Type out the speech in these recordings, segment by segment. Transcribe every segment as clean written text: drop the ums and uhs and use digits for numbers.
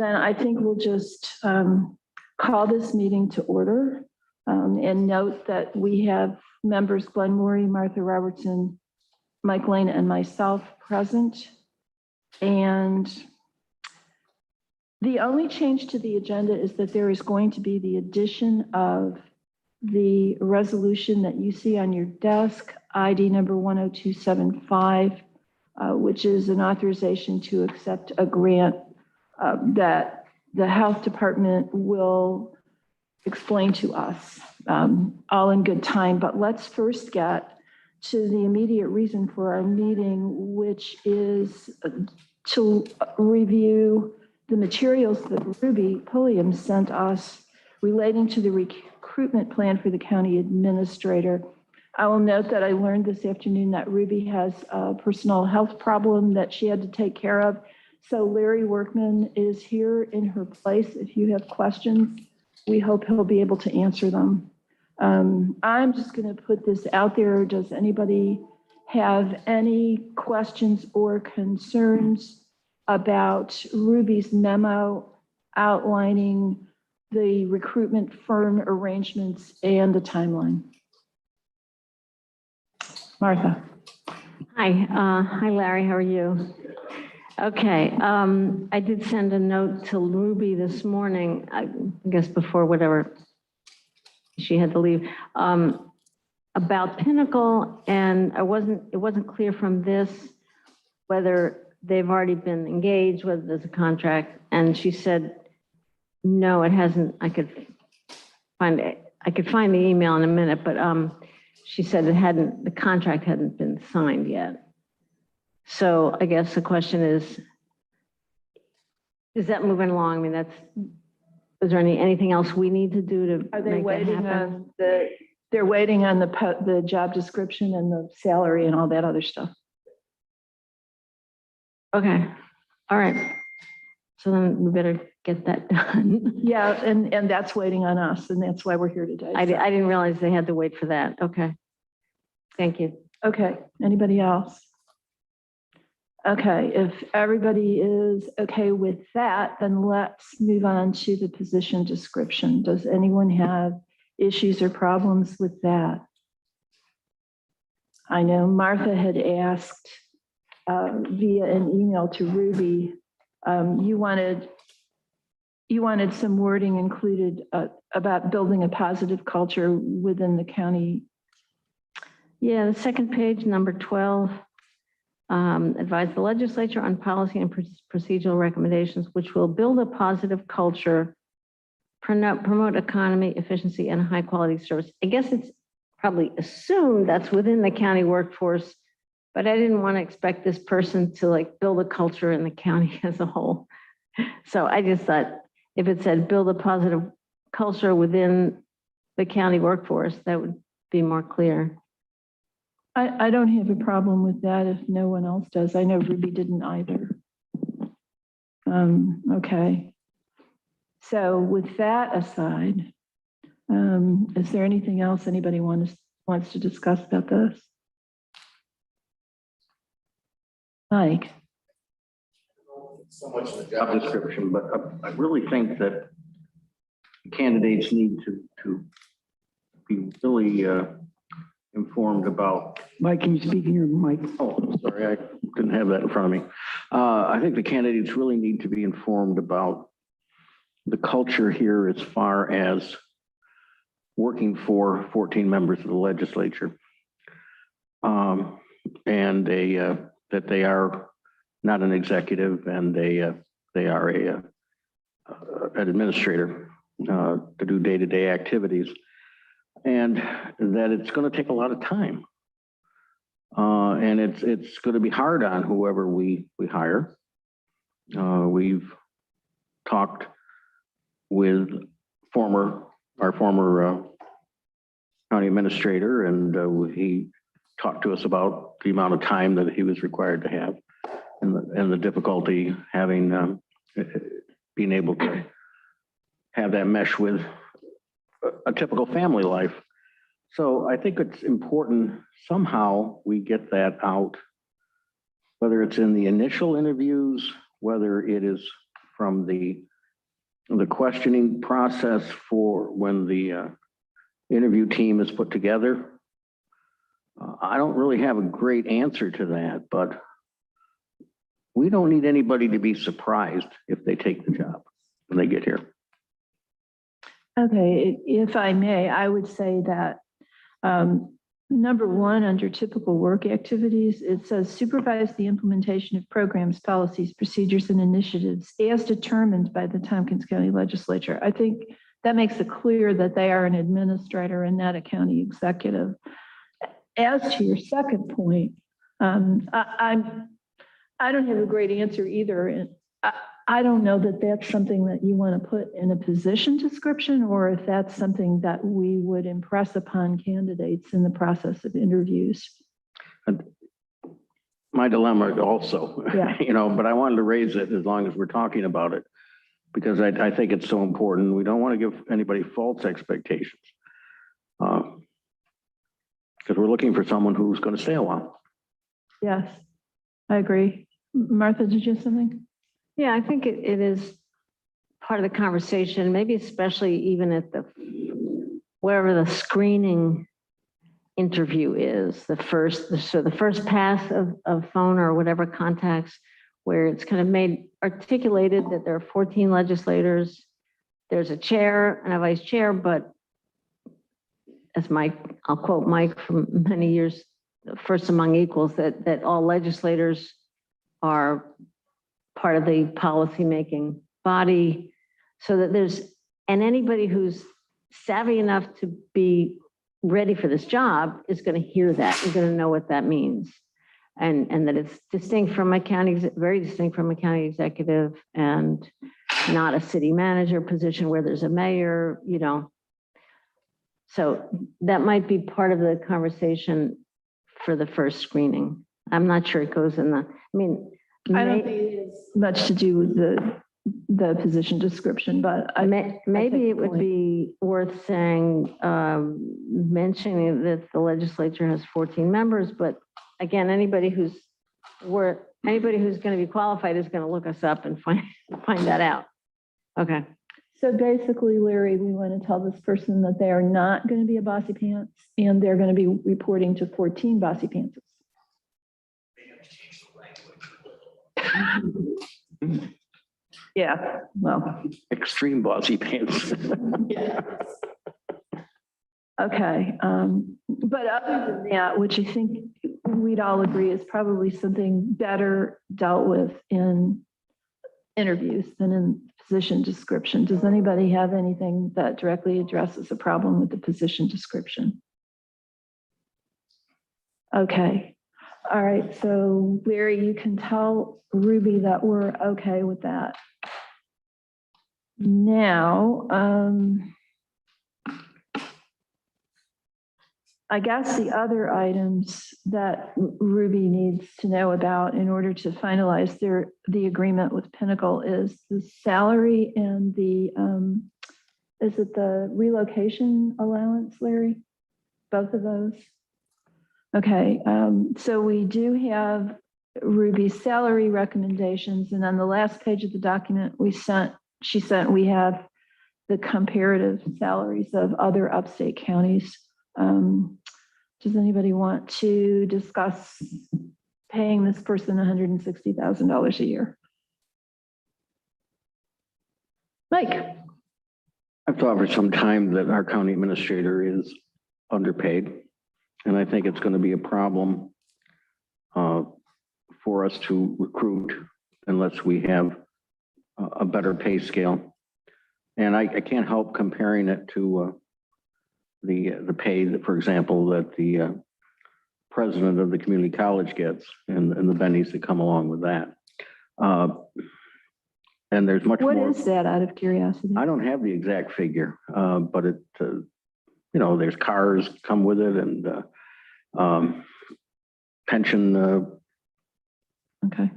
then I think we'll just call this meeting to order and note that we have members Glenn Morey, Martha Robertson, Mike Lane, and myself present. And the only change to the agenda is that there is going to be the addition of the resolution that you see on your desk, ID number 10275, which is an authorization to accept a grant that the health department will explain to us, all in good time. But let's first get to the immediate reason for our meeting, which is to review the materials that Ruby Pulliam sent us relating to the recruitment plan for the county administrator. I will note that I learned this afternoon that Ruby has a personal health problem that she had to take care of. So Larry Workman is here in her place. If you have questions, we hope he'll be able to answer them. I'm just going to put this out there. Does anybody have any questions or concerns about Ruby's memo outlining the recruitment firm arrangements and the timeline? Martha. Hi, Larry, how are you? Okay, I did send a note to Ruby this morning, I guess before whatever she had to leave, about Pinnacle, and it wasn't clear from this whether they've already been engaged, whether there's a contract, and she said, no, it hasn't. I could find the email in a minute, but she said the contract hadn't been signed yet. So I guess the question is that moving along? I mean, is there anything else we need to do to Are they make waiting that happen? on they're waiting on the job description and the salary and all that other stuff? Okay, all right. So then we better get that done. Yeah, and that's waiting on us, and that's why we're here today. I didn't realize they had to wait for that. Okay. Thank you. Okay, anybody else? Okay, if everybody is okay with that, then let's move on to the position description. Does anyone have issues or problems with that? I know Martha had asked via an email to Ruby, you wanted some wording included about building a positive culture within the county. Yeah, the second page, number 12, advise the legislature on policy and procedural recommendations, which will build a positive culture, promote economy, efficiency, and high quality service. I guess it's probably assumed that's within the county workforce, but I didn't want to expect this person to like build a culture in the county as a whole. So I just thought if it said build a positive culture within the county workforce, that would be more clear. I don't have a problem with that if no one else does. I know Ruby didn't either. Okay. So with that aside, is there anything else anybody wants to discuss about this? Mike? So much in the job description, but I really think that candidates need to be really informed about. Mike, can you speak in your mic? Oh, sorry, I didn't have that in front of me. I think the candidates really need to be informed about the culture here as far as working for 14 members of the legislature, and that they are not an executive and they are an administrator to do day-to-day activities, and that it's going to take a lot of time, and it's going to be hard on whoever we hire. We've talked with our former county administrator, and he talked to us about the amount of time that he was required to have, and the difficulty having being able to have that mesh with a typical family life. So I think it's important somehow we get that out, whether it's in the initial interviews, whether it is from the questioning process for when the interview team is put together. I don't really have a great answer to that, but we don't need anybody to be surprised if they take the job when they get here. Okay, if I may, I would say that number one, under typical work activities, it says supervise the implementation of programs, policies, procedures, and initiatives as determined by the Tompkins County Legislature. I think that makes it clear that they are an administrator and not a county executive. As to your second point, I don't have a great answer either. And I don't know that that's something that you want to put in a position description, or if that's something that we would impress upon candidates in the process of interviews. My dilemma also, Yeah. but I wanted to raise it as long as we're talking about it, because I think it's so important. We don't want to give anybody false expectations. Because we're looking for someone who's going to stay a while. Yes, I agree. Martha, did you have something? Yeah, I think it is part of the conversation, maybe especially even at wherever the screening interview is, the first pass of phone or whatever contacts, where it's kind of articulated that there are 14 legislators, there's a chair and a vice chair, but as I'll quote Mike from many years, first among equals, that all legislators are part of the policymaking body, so that anybody who's savvy enough to be ready for this job is going to hear that, is going to know what that means. And that it's distinct from very distinct from a county executive, and not a city manager position where there's a mayor, So that might be part of the conversation for the first screening. I'm not sure it goes in I don't think it has much to do with the position description, but maybe it would be worth saying, mentioning that the legislature has 14 members, but again, anybody who's going to be qualified is going to look us up and find that out. Okay. So basically, Larry, we want to tell this person that they are not going to be a bossy pants, and they're going to be reporting to 14 bossy pantses. Yeah, well. Extreme bossy pants. Yeah. Okay, but other than that, which I think we'd all agree is probably something better dealt with in interviews than in position description. Does anybody have anything that directly addresses a problem with the position description? Okay. All right, so Larry, you can tell Ruby that we're okay with that. Now, I guess the other items that Ruby needs to know about in order to finalize the agreement with Pinnacle is the salary and is it the relocation allowance, Larry? Both of those? Okay, so we do have Ruby's salary recommendations, and on the last page of the document we have the comparative salaries of other upstate counties. Does anybody want to discuss paying this person $160,000 a year? Mike. I've thought for some time that our county administrator is underpaid, and I think it's going to be a problem for us to recruit unless we have a better pay scale. And I can't help comparing it to the pay that, for example, that the president of the community college gets, and the bennies that come along with that. And there's much more. What is that, out of curiosity? I don't have the exact figure, but it, there's cars come with it, and pension Okay.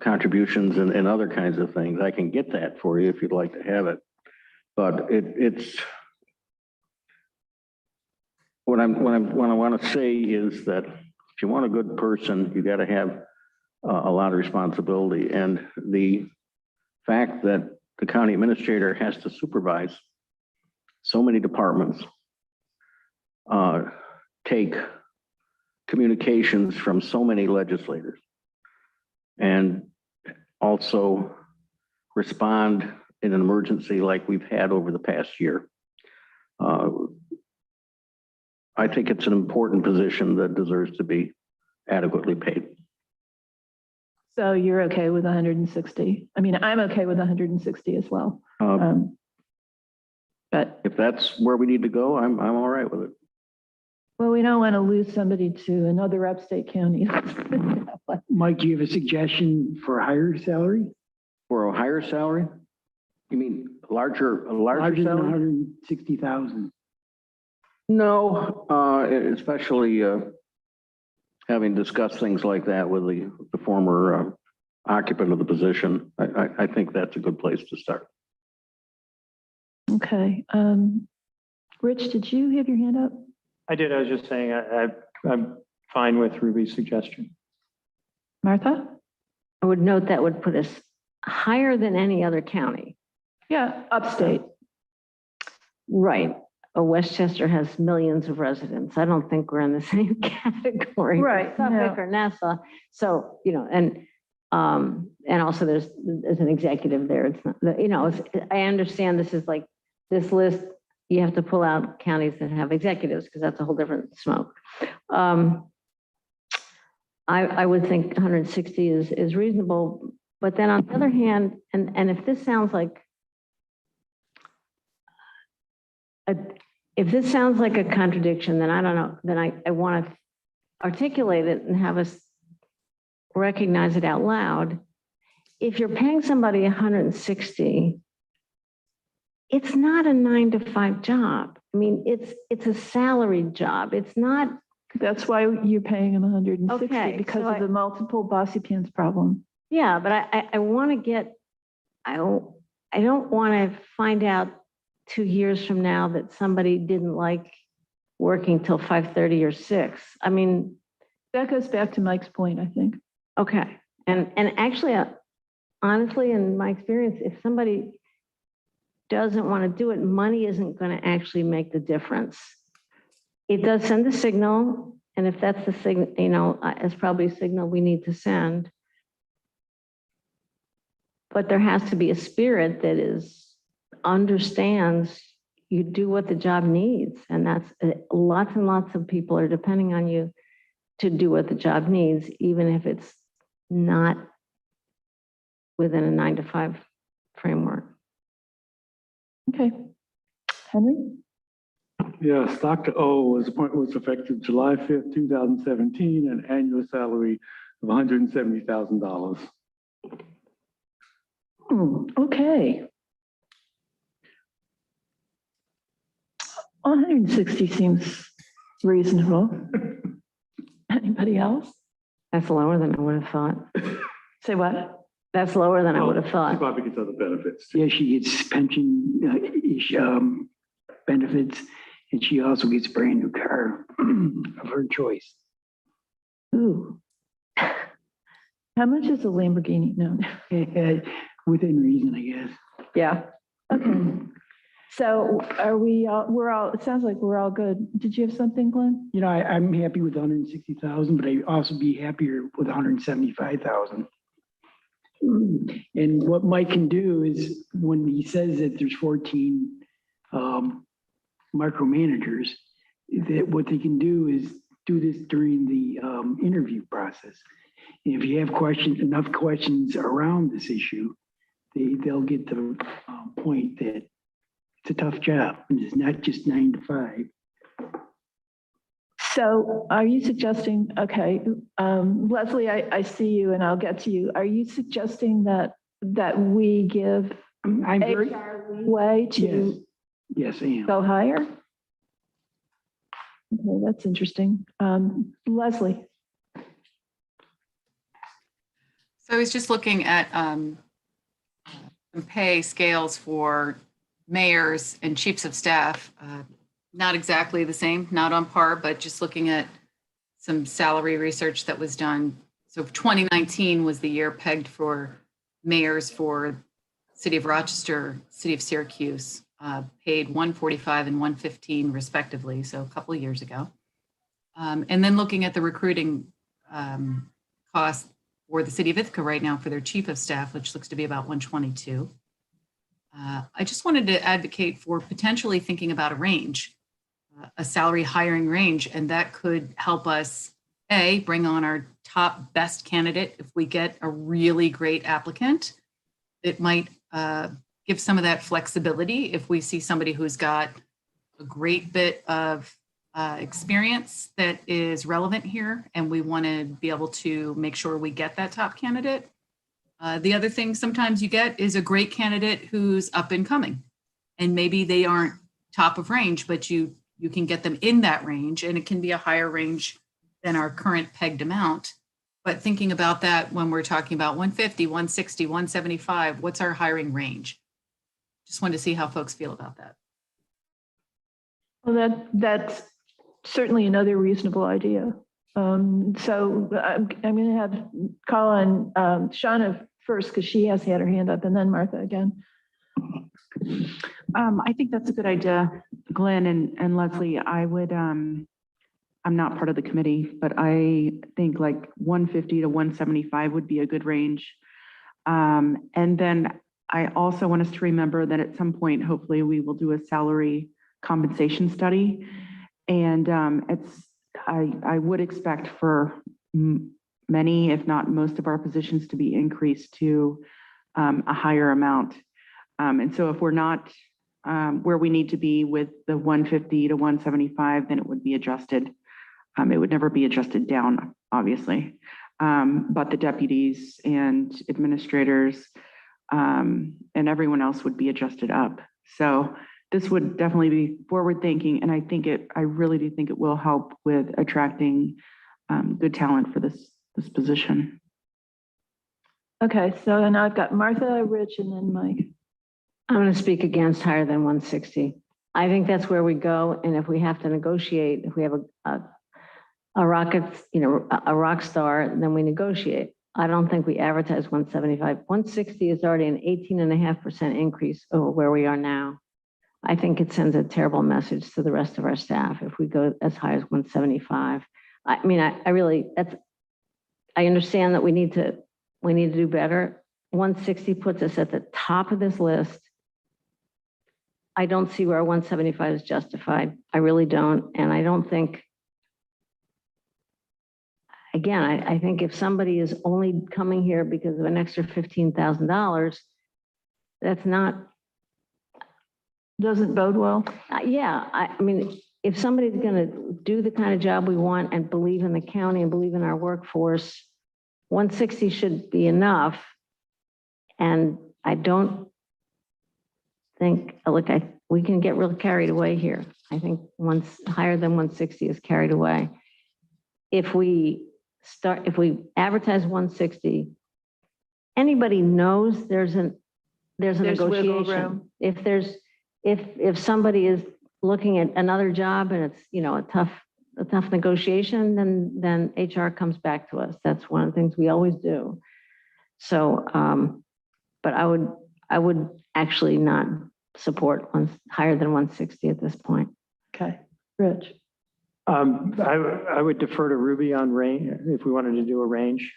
Contributions and other kinds of things. I can get that for you if you'd like to have it, but it's what I want to say is that if you want a good person, you got to have a lot of responsibility, and the fact that the county administrator has to supervise so many departments, take communications from so many legislators, and also respond in an emergency like we've had over the past year. I think it's an important position that deserves to be adequately paid. So you're okay with 160? I mean, I'm okay with 160 as well. But If that's where we need to go, I'm all right with it. well, we don't want to lose somebody to another upstate county. Mike, do you have a suggestion for a higher salary? For a higher salary? You mean a larger Larger than salary? 160,000. No, especially having discussed things like that with the former occupant of the position. I think that's a good place to start. Okay. Rich, did you have your hand up? I did. I was just saying I'm fine with Ruby's suggestion. Martha? I would note that would put us higher than any other county. Yeah, upstate. Right. Westchester has millions of residents. I don't think we're in the same category. Right, as Suffolk no. or Nassau. So, and also there's an executive there. It's not, I understand this is like this list, you have to pull out counties that have executives because that's a whole different smoke. I would think 160 is reasonable, but then on the other hand, and if this sounds like a contradiction, then I don't know, then I want to articulate it and have us recognize it out loud. If you're paying somebody 160, it's not a 9-to-5 job. I mean, it's a salaried job. It's not. That's why you're paying them 160 Okay, because so of the multiple bossy pants problem. Yeah, but I want to get, I don't want to find out 2 years from now that somebody didn't like working till 5:30 or 6. I mean, That goes back to Mike's point, I think. okay. And actually, honestly, in my experience, if somebody doesn't want to do it, money isn't going to actually make the difference. It does send a signal. And if that's the signal, it's probably a signal we need to send. But there has to be a spirit that understands you do what the job needs. And that's lots and lots of people are depending on you to do what the job needs, even if it's not within a 9-to-5 framework. Okay. Henry? Yes, Dr. O was effective July 5th, 2017, an annual salary of $170,000. Okay. 160 seems reasonable. Anybody else? That's lower than I would have thought. Say what? That's lower than I would have She thought. probably gets other benefits. Yeah, she gets pension benefits, and she also gets a brand new car of her choice. Ooh. How much is a Lamborghini? No. Within reason, I guess. Yeah. Okay. So are we all, it sounds like we're all good. Did you have something, Glenn? You know, I'm happy with 160,000, but I'd also be happier with 175,000. And what Mike can do is when he says that there's 14 micromanagers, that what they can do is do this during the interview process. And if you have enough questions around this issue, they'll get the point that it's a tough job and it's not just 9 to 5. So are you suggesting, okay, Leslie, I see you and I'll get to you. Are you suggesting that we give I'm very, HR leeway to yes, I am. go higher? Okay, that's interesting. Leslie. So I was just looking at some pay scales for mayors and chiefs of staff. Not exactly the same, not on par, but just looking at some salary research that was done. So 2019 was the year pegged for mayors for City of Rochester, City of Syracuse paid $145 and $115 respectively, so a couple of years ago. And then looking at the recruiting cost for the City of Ithaca right now for their chief of staff, which looks to be about $122. I just wanted to advocate for potentially thinking about a range, a salary hiring range, and that could help us, A, bring on our top best candidate. If we get a really great applicant, it might give some of that flexibility. If we see somebody who's got a great bit of experience that is relevant here, and we want to be able to make sure we get that top candidate. The other thing sometimes you get is a great candidate who's up and coming, and maybe they aren't top of range, but you can get them in that range, and it can be a higher range than our current pegged amount. But thinking about that when we're talking about 150, 160, 175, what's our hiring range? Just wanted to see how folks feel about that. Well, that's certainly another reasonable idea. So I'm going to have call on Shauna first because she has had her hand up, and then Martha again. I think that's a good idea, Glenn and Leslie. I would, I'm not part of the committee, but I think like 150 to 175 would be a good range. And then I also want us to remember that at some point, hopefully we will do a salary compensation study. And I would expect for many, if not most of our positions to be increased to a higher amount. And so if we're not where we need to be with the 150 to 175, then it would be adjusted. It would never be adjusted down, obviously. But the deputies and administrators and everyone else would be adjusted up. So this would definitely be forward thinking. And I really do think it will help with attracting good talent for this position. Okay, so now I've got Martha, Rich, and then Mike. I'm going to speak against higher than 160. I think that's where we go. And if we have to negotiate, if we have a rocket, a rock star, then we negotiate. I don't think we advertise 175. 160 is already an 18.5% increase over where we are now. I think it sends a terrible message to the rest of our staff if we go as high as 175. I mean, I understand that we need to do better. 160 puts us at the top of this list. I don't see where 175 is justified. I really don't. And I don't think, again, I think if somebody is only coming here because of an extra $15,000, that's not. Doesn't bode well. Yeah, I mean, if somebody's going to do the kind of job we want and believe in the county and believe in our workforce, 160 should be enough. And I don't think, look, we can get real carried away here. I think once higher than 160 is carried away. If we advertise 160, anybody knows there's a negotiation. If somebody is looking at another job and it's, a tough negotiation, then HR comes back to us. That's one of the things we always do. So, but I would actually not support higher than 160 at this point. Okay, Rich. I would defer to Ruby on range if we wanted to do a range.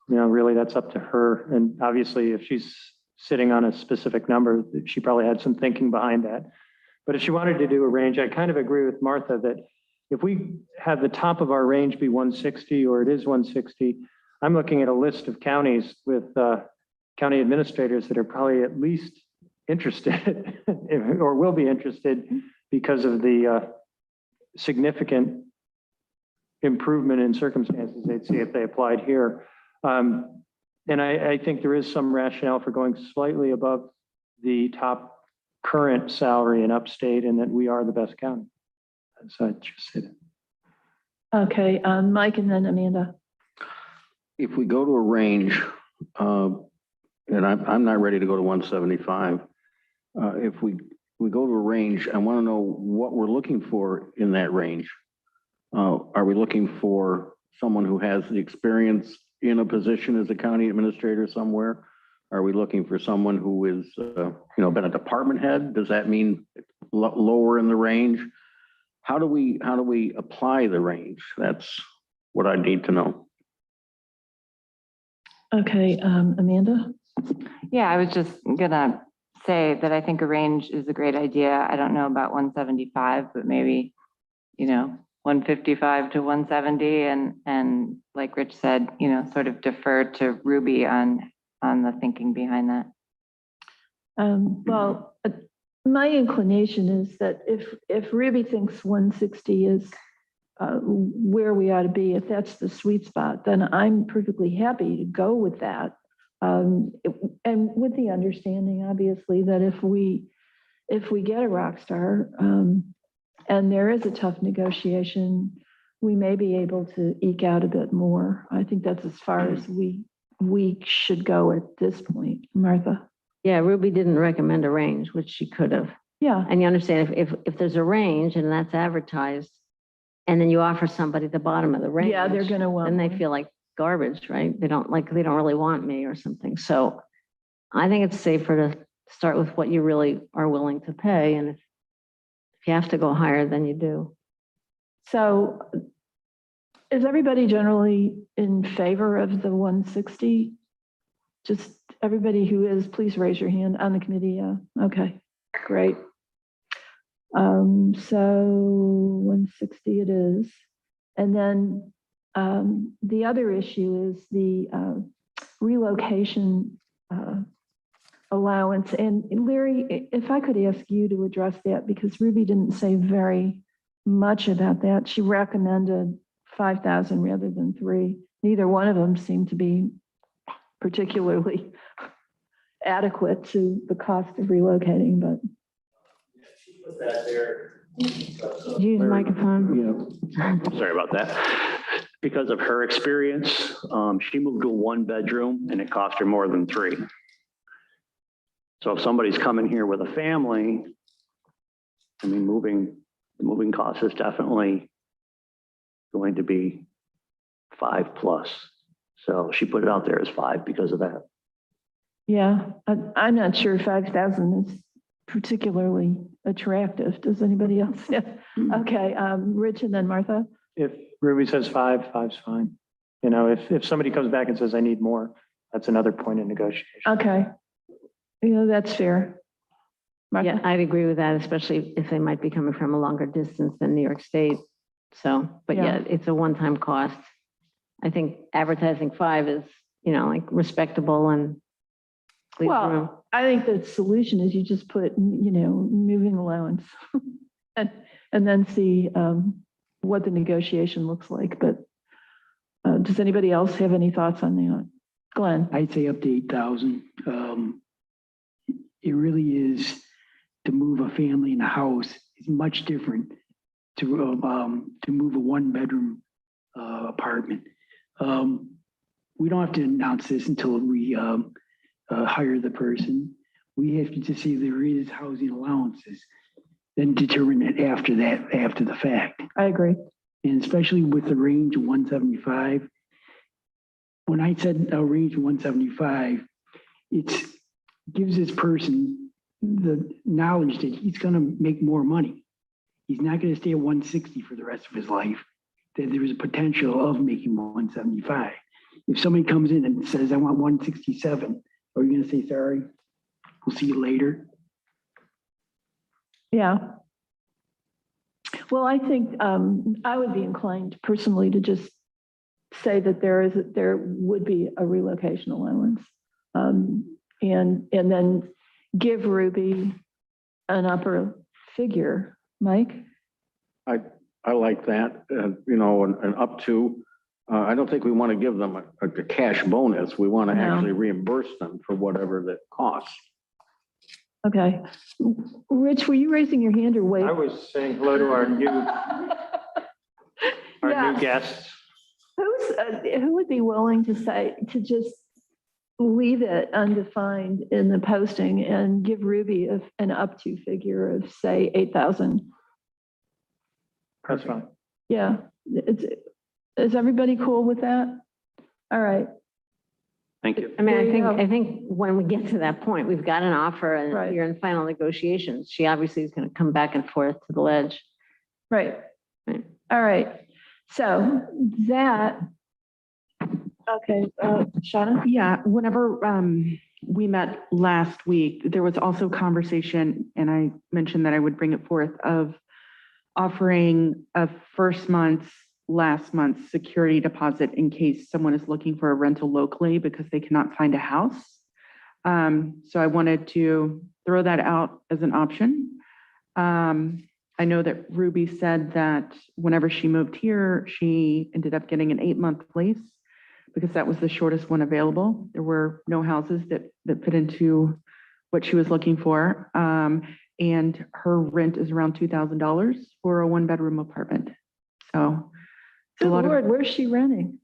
Really that's up to her. And obviously if she's sitting on a specific number, she probably had some thinking behind that. But if she wanted to do a range, I kind of agree with Martha that if we have the top of our range be 160 or it is 160, I'm looking at a list of counties with county administrators that are probably at least interested or will be interested because of the significant improvement in circumstances they'd see if they applied here. And I think there is some rationale for going slightly above the top current salary in upstate and that we are the best county. So I just said it. Okay, Mike and then Amanda. If we go to a range, and I'm not ready to go to 175. If we go to a range, I want to know what we're looking for in that range. Are we looking for someone who has the experience in a position as a county administrator somewhere? Are we looking for someone who is, been a department head? Does that mean lower in the range? How do we apply the range? That's what I need to know. Okay, Amanda? Yeah, I was just gonna say that I think a range is a great idea. I don't know about 175, but maybe, 155 to 170, and like Rich said, sort of defer to Ruby on the thinking behind that. Well, my inclination is that if Ruby thinks 160 is where we ought to be, if that's the sweet spot, then I'm perfectly happy to go with that. And with the understanding, obviously, that if we get a rock star and there is a tough negotiation, we may be able to eke out a bit more. I think that's as far as we should go at this point. Martha? Yeah, Ruby didn't recommend a range, which she could have. Yeah. And you understand if there's a range and that's advertised, and then you offer somebody the bottom of the range. Yeah, they're going to want. Then they more. feel like garbage, right? They don't really want me or something. So I think it's safer to start with what you really are willing to pay. And if you have to go higher, then you do. So is everybody generally in favor of the 160? Just everybody who is, please raise your hand on the committee. Yeah. Okay, great. So 160 it is. And then the other issue is the relocation allowance. And Larry, if I could ask you to address that, because Ruby didn't say very much about that. She recommended 5,000 rather than 3. Neither one of them seemed to be particularly adequate to the cost of relocating, but. Use the microphone. Sorry about that. Because of her experience, she moved to a 1-bedroom and it cost her more than 3. So if somebody's coming here with a family, I mean, the moving cost is definitely going to be 5+. So she put it out there as 5 because of that. Yeah, I'm not sure 5,000 is particularly attractive. Does anybody else? Yeah. Okay, Rich and then Martha. If Ruby says 5, 5's fine. If somebody comes back and says, I need more, that's another point of negotiation. Okay, that's fair. Martha? Yeah, I'd agree with that, especially if they might be coming from a longer distance than New York State. So, but yeah, it's a one-time cost. I think advertising 5 is, like respectable and leave room. Well, I think the solution is you just put, moving allowance and then see what the negotiation looks like. But does anybody else have any thoughts on that? Glenn? I'd say up to 8,000. It really is, to move a family in a house is much different to move a 1-bedroom apartment. We don't have to announce this until we hire the person. We have to just see if there is housing allowances, then determine it after the fact. I agree. And especially with the range of 175, when I said a range of 175, it gives this person the knowledge that he's going to make more money. He's not going to stay at 160 for the rest of his life, that there is a potential of making 175. If somebody comes in and says, I want 167, are you going to say, sorry, we'll see you later? Yeah. Well, I think I would be inclined personally to just say that there would be a relocation allowance, and then give Ruby an upper figure. Mike? I like that, and up to, I don't think we want to give them a cash bonus. We want to actually reimburse them for whatever that costs. Okay. Rich, were you raising your hand or wait? I was saying hello to our new guests. Who would be willing to just leave it undefined in the posting and give Ruby an up to figure of, say, 8,000? That's fine. Yeah. Is everybody cool with that? All right. Thank you. I mean, There you go. I think when we get to that point, we've got an offer Right. and you're in final negotiations. She obviously is going to come back and forth to the ledge. Right. Right. All right. So that, okay, Shauna? Yeah, whenever we met last week, there was also conversation, and I mentioned that I would bring it forth, of offering a first month's, last month's security deposit in case someone is looking for a rental locally because they cannot find a house. So I wanted to throw that out as an option. I know that Ruby said that whenever she moved here, she ended up getting an 8-month lease because that was the shortest one available. There were no houses that fit into what she was looking for. And her rent is around $2,000 for a 1-bedroom apartment. So it's a Good lot Lord, where's she renting?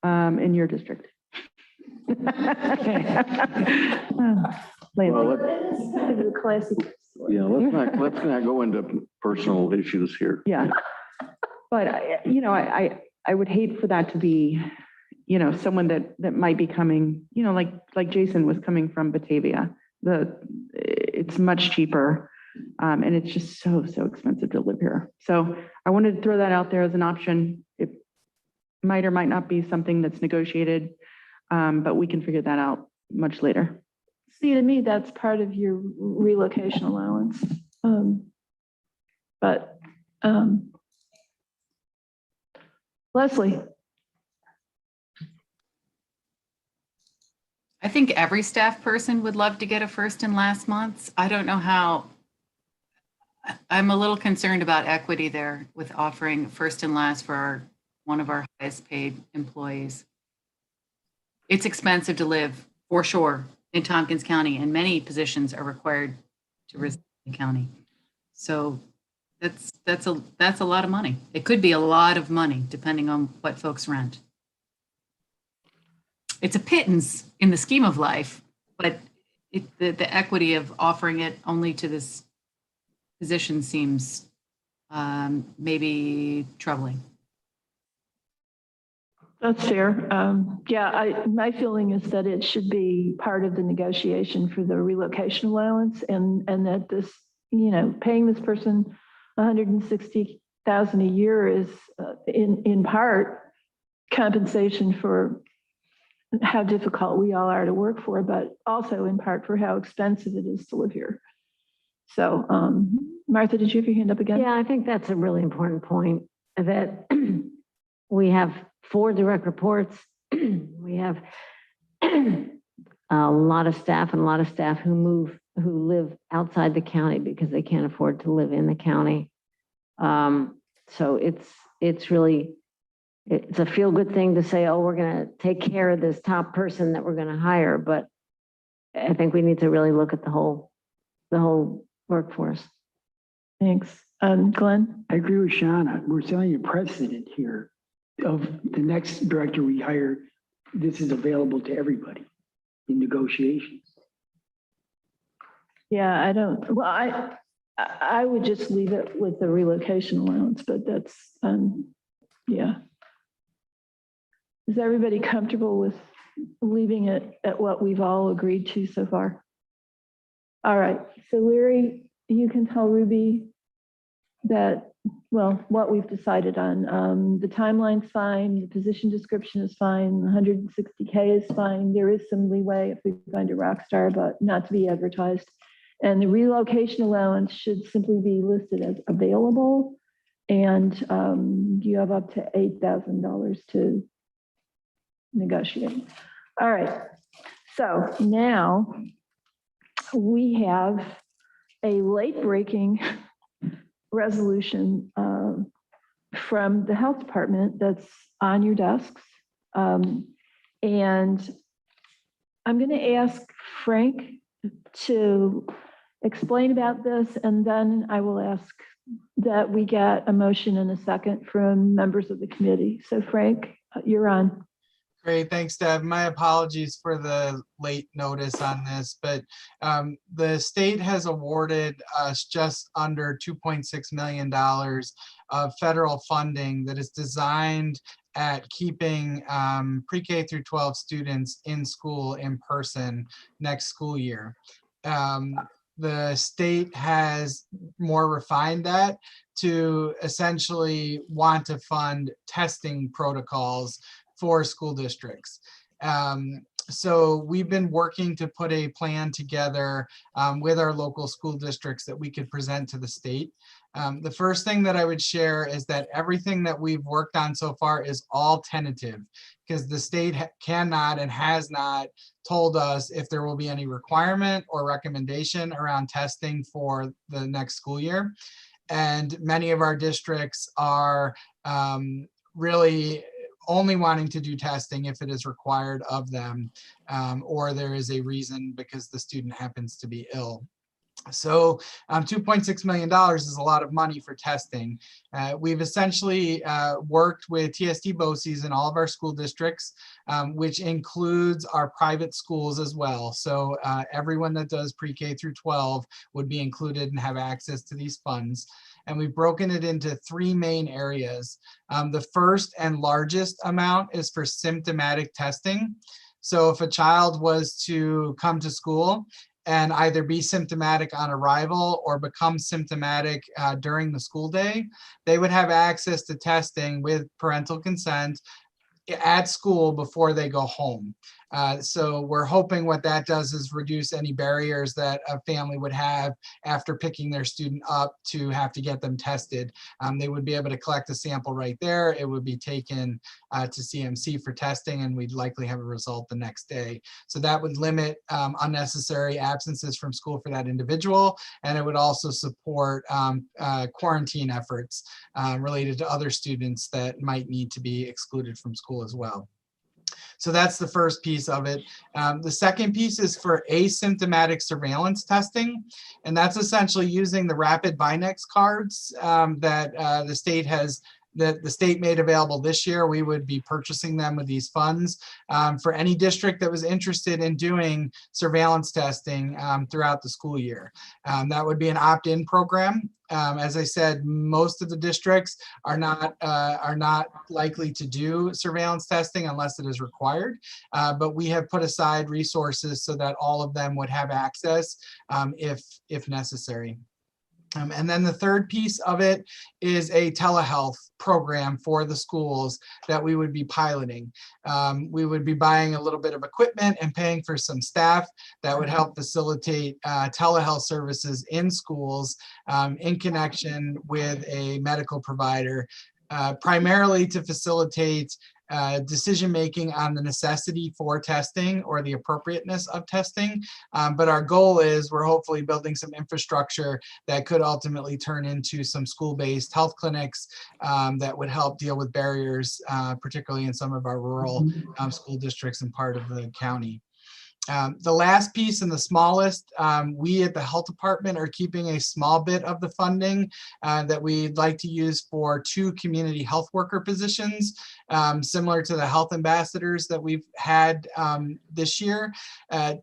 in your district. Well, The classic story. Yeah, let's not go into personal issues here. Yeah. But, I would hate for that to be, someone that might be coming, like Jason was coming from Batavia. It's much cheaper. And it's just so expensive to live here. So I wanted to throw that out there as an option. It might or might not be something that's negotiated, but we can figure that out much later. See, to me, that's part of your relocation allowance. But Leslie, I think every staff person would love to get a first and last months. I don't know how. I'm a little concerned about equity there with offering first and last for one of our highest paid employees. It's expensive to live, for sure, in Tompkins County, and many positions are required to reside in the county. So that's a lot of money. It could be a lot of money depending on what folks rent. It's a pittance in the scheme of life, but the equity of offering it only to this position seems maybe troubling. that's fair. Yeah, my feeling is that it should be part of the negotiation for the relocation allowance, and that this, paying this person $160,000 a year is in part compensation for how difficult we all are to work for, but also in part for how expensive it is to live here. So, Martha, did you have your hand up again? Yeah, I think that's a really important point, that we have 4 direct reports. We have a lot of staff who live outside the county because they can't afford to live in the county. So it's a feel-good thing to say, oh, we're going to take care of this top person that we're going to hire. But I think we need to really look at the whole workforce. Thanks. Glenn? I agree with Shauna. We're setting a precedent here of the next director we hire. This is available to everybody in negotiations. Yeah, I would just leave it with the relocation allowance, but that's, yeah. Is everybody comfortable with leaving it at what we've all agreed to so far? All right, so Larry, you can tell Ruby that, well, what we've decided on. The timeline's fine, the position description is fine, 160K is fine. There is some leeway if we find a rock star, but not to be advertised. And the relocation allowance should simply be listed as available. And you have up to $8,000 to negotiate. All right, so now we have a late-breaking resolution from the health department that's on your desks. And I'm going to ask Frank to explain about this, and then I will ask that we get a motion and a second from members of the committee. So Frank, you're on. Great, thanks, Deb. My apologies for the late notice on this, but the state has awarded us just under $2.6 million of federal funding that is designed at keeping pre-K through 12 students in school in person next school year. The state has more refined that to essentially want to fund testing protocols for school districts. So we've been working to put a plan together with our local school districts that we could present to the state. The first thing that I would share is that everything that we've worked on so far is all tentative, because the state cannot and has not told us if there will be any requirement or recommendation around testing for the next school year. And many of our districts are really only wanting to do testing if it is required of them, or there is a reason because the student happens to be ill. So $2.6 million is a lot of money for testing. We've essentially worked with TSD BOCES in all of our school districts, which includes our private schools as well. So everyone that does pre-K through 12 would be included and have access to these funds. And we've broken it into three main areas. The first and largest amount is for symptomatic testing. So if a child was to come to school and either be symptomatic on arrival or become symptomatic during the school day, they would have access to testing with parental consent at school before they go home. So we're hoping what that does is reduce any barriers that a family would have after picking their student up to have to get them tested. They would be able to collect a sample right there. It would be taken to CMC for testing, and we'd likely have a result the next day. So that would limit unnecessary absences from school for that individual, and it would also support quarantine efforts related to other students that might need to be excluded from school as well. So that's the first piece of it. The second piece is for asymptomatic surveillance testing, and that's essentially using the rapid Binex cards that the state made available this year. We would be purchasing them with these funds for any district that was interested in doing surveillance testing throughout the school year. That would be an opt-in program. As I said, most of the districts are not likely to do surveillance testing unless it is required, but we have put aside resources so that all of them would have access if necessary. And then the third piece of it is a telehealth program for the schools that we would be piloting. We would be buying a little bit of equipment and paying for some staff that would help facilitate telehealth services in schools in connection with a medical provider, primarily to facilitate decision-making on the necessity for testing or the appropriateness of testing. But our goal is we're hopefully building some infrastructure that could ultimately turn into some school-based health clinics that would help deal with barriers, particularly in some of our rural school districts and part of the county. The last piece and the smallest, we at the health department are keeping a small bit of the funding that we'd like to use for 2 community health worker positions, similar to the health ambassadors that we've had this year,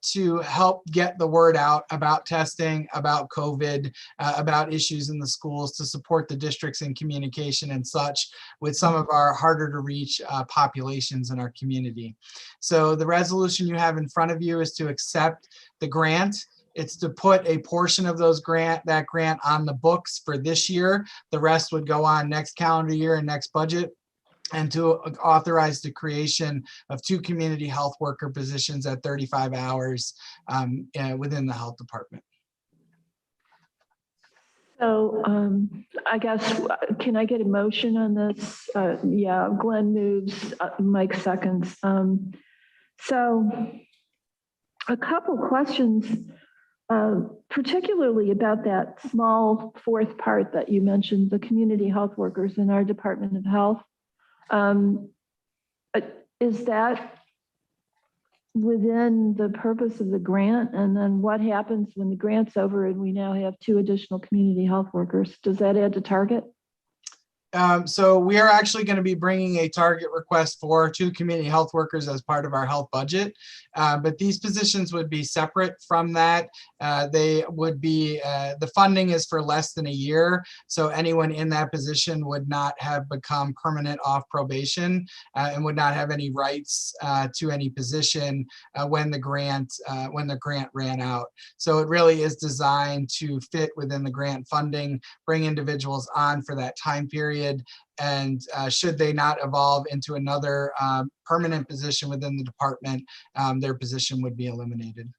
to help get the word out about testing, about COVID, about issues in the schools, to support the districts in communication and such with some of our harder to reach populations in our community. So the resolution you have in front of you is to accept the grant. It's to put a portion of that grant on the books for this year. The rest would go on next calendar year and next budget, and to authorize the creation of 2 community health worker positions at 35 hours within the health department. So I guess, can I get a motion on this? Yeah, Glenn moves, Mike seconds. So a couple questions, particularly about that small fourth part that you mentioned, the community health workers in our Department of Health. Is that within the purpose of the grant? And then what happens when the grant's over and we now have 2 additional community health workers? Does that add to target? So we are actually going to be bringing a target request to community health workers as part of our health budget. But these positions would be separate from that. They would be, the funding is for less than a year. So anyone in that position would not have become permanent off probation and would not have any rights to any position when the grant ran out. So it really is designed to fit within the grant funding, bring individuals on for that time period. And should they not evolve into another permanent position within the department, their position would be eliminated.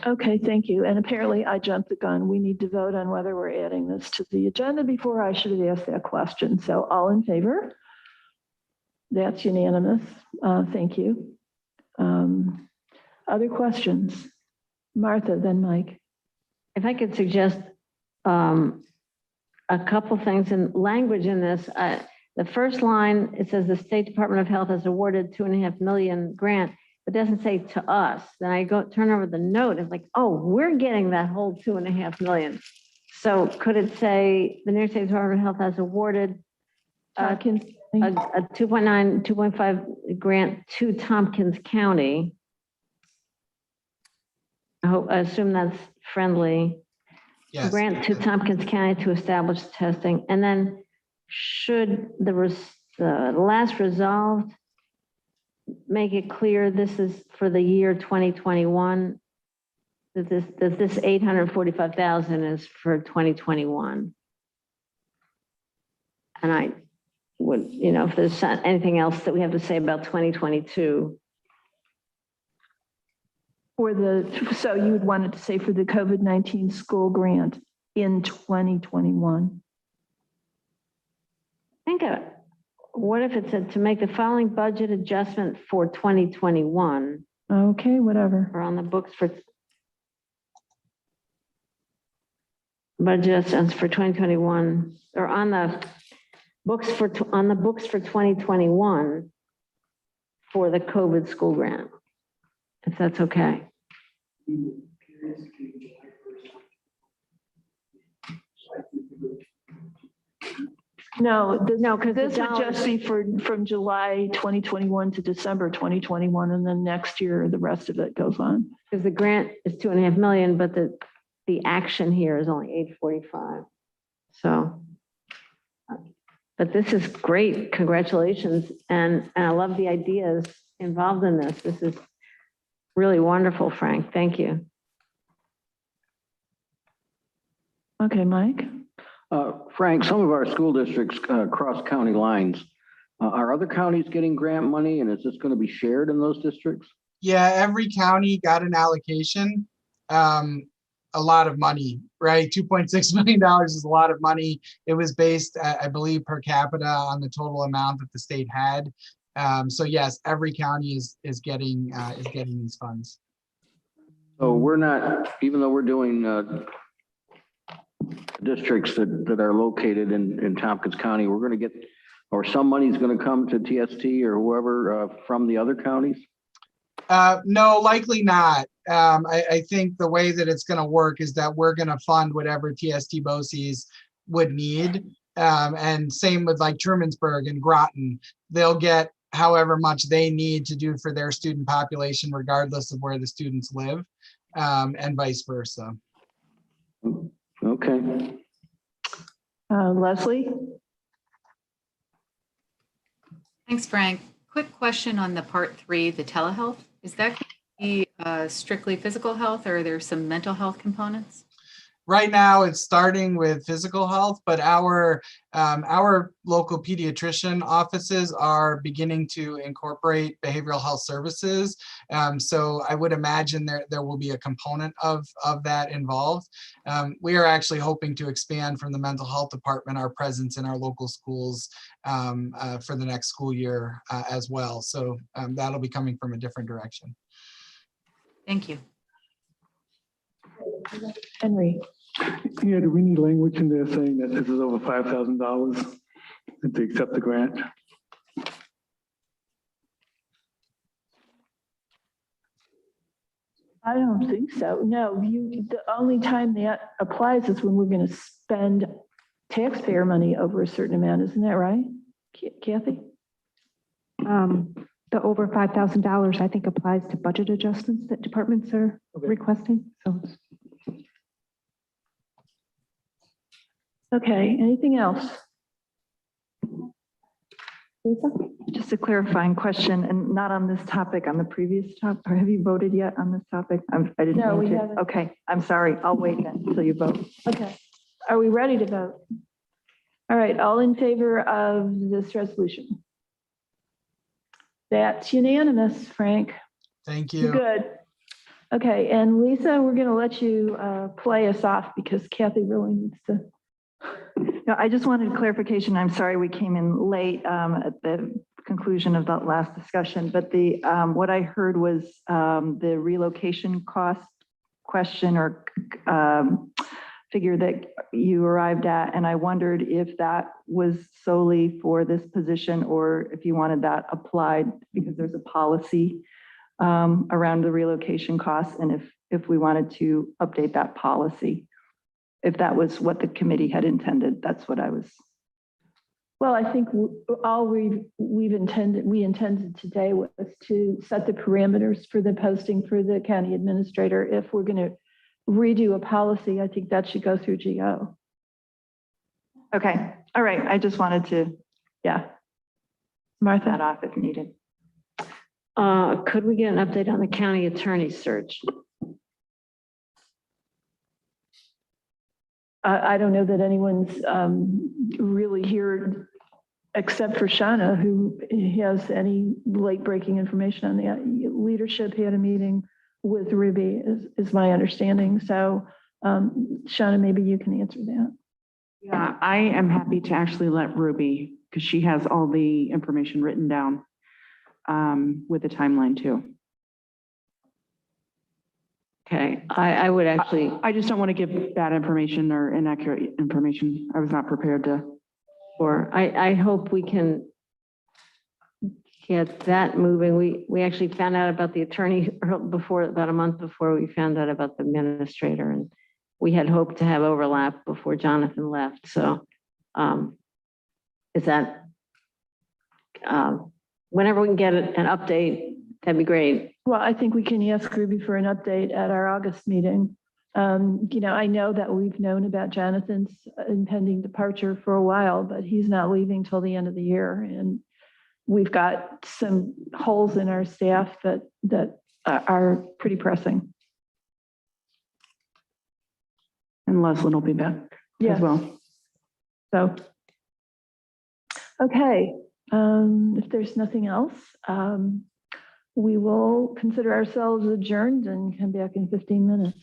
Okay, thank you. And apparently I jumped the gun. We need to vote on whether we're adding this to the agenda before I should have asked that question. So all in favor? That's unanimous. Thank you. Other questions? Martha, then Mike. If I could suggest a couple things in language in this. The first line, it says the State Department of Health has awarded $2.5 million grant, but doesn't say to us. Then I turn over the note, it's like, oh, we're getting that whole $2.5 million. So could it say the New York State Department of Health has awarded a 2.5 grant to Tompkins County? I assume that's friendly. Yes. Grant to Tompkins County to establish testing. And then should the last resolved make it clear this is for the year 2021, that this 845,000 is for 2021. And I would, if there's anything else that we have to say about 2022. So you would want it to say for the COVID-19 school grant in 2021? Think of it. What if it said to make the following budget adjustment for 2021? Okay, whatever. Or on the books for budget adjustments for 2021, or on the books for 2021 for the COVID school grant, if that's okay. No, because this would just be from July 2021 to December 2021, and then next year, the rest of it goes on. Because the grant is $2.5 million, but the action here is only 845. So, but this is great. Congratulations. And I love the ideas involved in this. This is really wonderful, Frank. Thank you. Okay, Mike. Frank, some of our school districts cross county lines. Are other counties getting grant money, and is this going to be shared in those districts? Yeah, every county got an allocation, a lot of money, right? $2.6 million is a lot of money. It was based, I believe, per capita on the total amount that the state had. So yes, every county is getting these funds. So we're not, even though we're doing districts that are located in Tompkins County, we're going to get, or some money is going to come to TST or whoever from the other counties? No, likely not. I think the way that it's going to work is that we're going to fund whatever TST BOCES would need. And same with like Trumansburg and Groton. They'll get however much they need to do for their student population, regardless of where the students live, and vice versa. Okay. Leslie? Thanks, Frank. Quick question on the part 3, the telehealth. Is that going to be strictly physical health, or are there some mental health components? Right now, it's starting with physical health, but our local pediatrician offices are beginning to incorporate behavioral health services. So I would imagine there will be a component of that involved. We are actually hoping to expand from the mental health department our presence in our local schools for the next school year as well. So that'll be coming from a different direction. Thank you. Henry? Yeah, do we need language in there saying that this is over $5,000 to accept the grant? I don't think so. No, the only time that applies is when we're going to spend taxpayer money over a certain amount, isn't that right? Kathy? The over $5,000, I think, applies to budget adjustments that departments are requesting. So Okay, anything else? Lisa? Just a clarifying question, and not on this topic, on the previous topic. Or have you voted yet on this topic? I didn't. No, mean we to. haven't. Okay, I'm sorry. I'll wait then until you vote. Okay, are we ready to vote? All right, all in favor of this resolution? That's unanimous, Frank. Thank You're you. good. Okay, and Lisa, we're gonna let you play us off because Kathy really needs to. No, I just wanted clarification. I'm sorry we came in late at the conclusion of that last discussion, but the what I heard was the relocation cost question or figure that you arrived at, and I wondered if that was solely for this position or if you wanted that applied because there's a policy around the relocation costs, and if we wanted to update that policy. If that was what the committee had intended, that's what I was. Well, I think all we intended today was to set the parameters for the posting for the county administrator. If we're going to redo a policy, I think that should go through GO. Okay, all right. I just wanted to Yeah. that Martha? off if needed. Could we get an update on the county attorney search? I don't know that anyone's really here except for Shauna, who has any late breaking information on that. Leadership had a meeting with Ruby is my understanding. So Shauna, maybe you can answer that. Yeah, I am happy to actually let Ruby, because she has all the information written down with the timeline too. Okay, I would actually, I just don't want to give bad information or inaccurate information. I was not prepared to. or I hope we can get that moving. We actually found out about the attorney before, about a month before we found out about the administrator, and we had hoped to have overlap before Jonathan left. So is that, whenever we can get an update, that'd be great. Well, I think we can ask Ruby for an update at our August meeting. I know that we've known about Jonathan's impending departure for a while, but he's not leaving till the end of the year. And we've got some holes in our staff that are pretty pressing. And Leslie will be back as well. So, okay, if there's nothing else, we will consider ourselves adjourned and come back in 15 minutes.